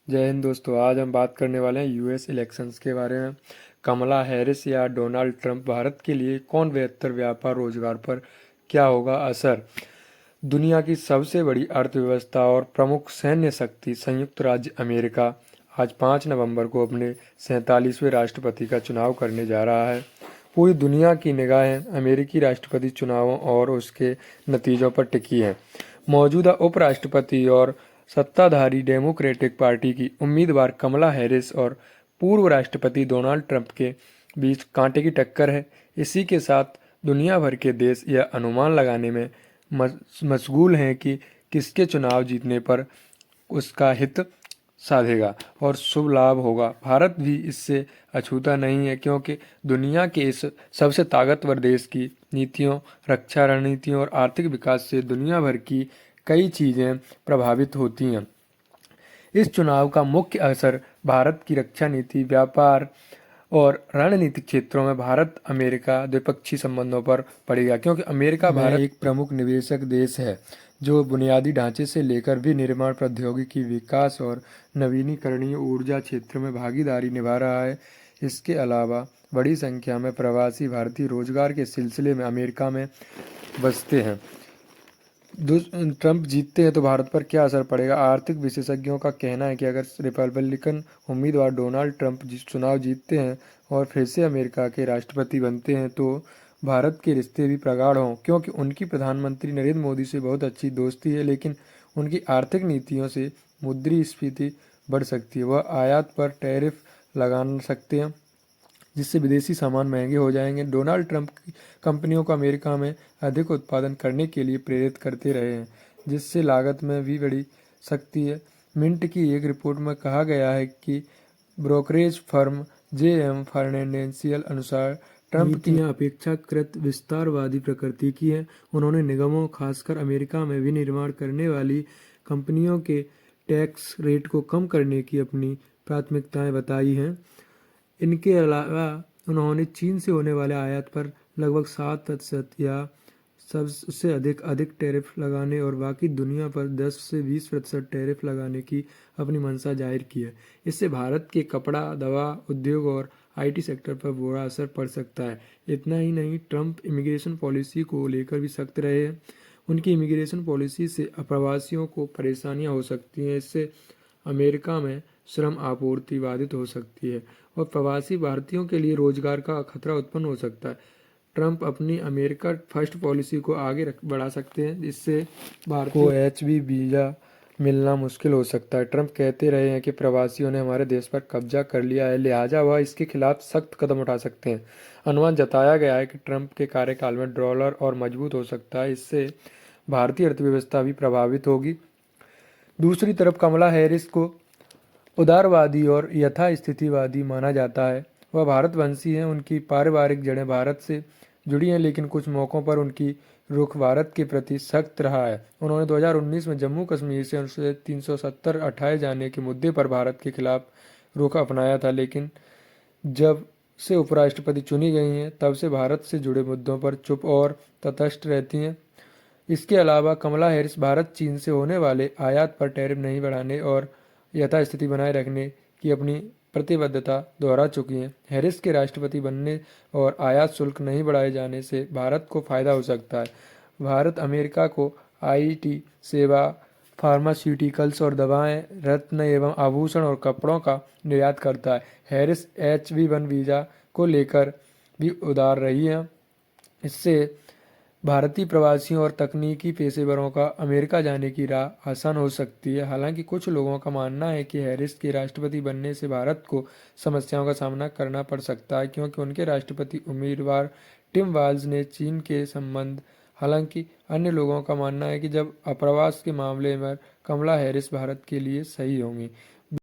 जय हिंद दोस्तों। आज हम बात करने वाले हैं यूएस इलेक्शंस के बारे में। कमला हैरिस या डोनाल्ड ट्रंप, भारत के लिए कौन बेहतर? व्यापार रोजगार पर क्या होगा असर? दुनिया की सबसे बड़ी अर्थव्यवस्था और प्रमुख सैन्य शक्ति संयुक्त राज्य अमेरिका आज 5 नवंबर को अपने 47वें राष्ट्रपति का चुनाव करने जा रहा है। पूरी दुनिया की निगाहें अमेरिकी राष्ट्रपति चुनावों और उसके नतीजों पर टिकी हैं। मौजूदा उपराष्ट्रपति और सत्ताधारी डेमोक्रेटिक पार्टी की उम्मीदवार कमला हैरिस और पूर्व राष्ट्रपति डोनाल्ड ट्रंप के बीच कांटे की टक्कर है। इसी के साथ दुनिया भर के देश यह अनुमान लगाने में मशगूल हैं कि किसके चुनाव जीतने पर उसका हित साधेगा और शुभ लाभ होगा। भारत भी इससे अछूता नहीं है, क्योंकि दुनिया के इस सबसे ताकतवर देश की नीतियों, रक्षा रणनीतियों और आर्थिक विकास से दुनिया भर की कई चीज़ें प्रभावित होती हैं। इस चुनाव का मुख्य असर भारत की रक्षा नीति, व्यापार और रणनीतिक क्षेत्रों में भारत अमेरिका द्विपक्षीय संबंधों पर पड़ेगा, क्योंकि अमेरिका भारत एक प्रमुख निवेशक देश है जो बुनियादी ढांचे से लेकर विनिर्माण, प्रौद्योगिकी विकास और नवीनीकरणीय ऊर्जा क्षेत्र में भागीदारी निभा रहा है। इसके अलावा बड़ी संख्या में प्रवासी भारतीय रोजगार के सिलसिले में अमेरिका में बसते हैं। ट्रंप जीतते हैं तो भारत पर क्या असर पड़ेगा? आर्थिक विशेषज्ञों का कहना है कि अगर रिपब्लिकन उम्मीदवार डोनाल्ड ट्रंप चुनाव जीतते हैं और फिर से अमेरिका के राष्ट्रपति बनते हैं तो भारत के रिश्ते भी प्रगाढ़ हों, क्योंकि उनकी प्रधानमंत्री नरेंद्र मोदी से बहुत अच्छी दोस्ती है, लेकिन उनकी आर्थिक नीतियों से मुद्रास्फीति बढ़ सकती है। वह आयात पर टैरिफ लगा सकते हैं, जिससे विदेशी सामान महंगे हो जाएंगे। डोनाल्ड ट्रंप की कंपनियों को अमेरिका में अधिक उत्पादन करने के लिए प्रेरित करते रहे हैं, जिससे लागत में भी बढ़ सकती है। मिंट की एक रिपोर्ट में कहा गया है कि ब्रोकरेज फर्म जेएम फाइनेंशियल अनुसार ट्रंप की अपेक्षाकृत विस्तारवादी प्रकृति की है। उन्होंने निगमों, खासकर अमेरिका में विनिर्माण करने वाली कंपनियों के टैक्स रेट को कम करने की अपनी प्राथमिकताएं बताई हैं। इनके अलावा उन्होंने चीन से होने वाले आयात पर लगभग 7% या सबसे अधिक टैरिफ लगाने और बाकी दुनिया पर 10 से 20% टैरिफ लगाने की अपनी मंशा जाहिर की है। इससे भारत के कपड़ा, दवा उद्योग और आईटी सेक्टर पर बुरा असर पड़ सकता है। इतना ही नहीं, ट्रंप इमिग्रेशन पॉलिसी को लेकर भी सख्त रहे हैं। उनकी इमिग्रेशन पॉलिसी से अप्रवासियों को परेशानियां हो सकती हैं। इससे अमेरिका में श्रम आपूर्ति बाधित हो सकती है और प्रवासी भारतीयों के लिए रोजगार का खतरा उत्पन्न हो सकता है। ट्रंप अपनी अमेरिका फर्स्ट पॉलिसी को आगे बढ़ा सकते हैं, जिससे भारत को H-1B वीज़ा मिलना मुश्किल हो सकता है। ट्रंप कहते रहे हैं कि प्रवासियों ने हमारे देश पर कब्जा कर लिया है, लिहाजा वह इसके खिलाफ सख्त कदम उठा सकते हैं। अनुमान जताया गया है कि ट्रंप के कार्यकाल में डॉलर और मजबूत हो सकता है, इससे भारतीय अर्थव्यवस्था भी प्रभावित होगी। दूसरी तरफ कमला हैरिस को उदारवादी और यथास्थितिवादी माना जाता है। वह भारतवंशी हैं, उनकी पारिवारिक जड़ें भारत से जुड़ी हैं, लेकिन कुछ मौक़ों पर उनकी रुख भारत के प्रति सख्त रहा है। उन्होंने 2019 में जम्मू कश्मीर से अनुच्छेद 370 हटाए जाने के मुद्दे पर भारत के खिलाफ रुख अपनाया था, लेकिन जब से उपराष्ट्रपति चुनी गई हैं तब से भारत से जुड़े मुद्दों पर चुप और तटस्थ रहती हैं। इसके अलावा कमला हैरिस भारत चीन से होने वाले आयात पर टैरिफ नहीं बढ़ाने और यथास्थिति बनाए रखने की अपनी प्रतिबद्धता दोहरा चुकी हैं। हैरिस के राष्ट्रपति बनने और आयात शुल्क नहीं बढ़ाए जाने से भारत को फायदा हो सकता है। भारत अमेरिका को आईटी सेवा, फार्मास्यूटिकल्स और दवाएं, रत्न एवं आभूषण और कपड़ों का निर्यात करता है। हैरिस H-1B वीज़ा को लेकर भी उदार रही है। इससे भारतीय प्रवासियों और तकनीकी पेशेवरों का अमेरिका जाने की राह आसान हो सकती है। हालांकि कुछ लोगों का मानना है कि हैरिस के राष्ट्रपति बनने से भारत को समस्याओं का सामना करना पड़ सकता है, क्योंकि उनके राष्ट्रपति उम्मीदवार टिम वाल्ज ने चीन के संबंध। हालांकि अन्य लोगों का मानना है कि जब अप्रवास के मामले में कमला हैरिस भारत के लिए सही होंगी।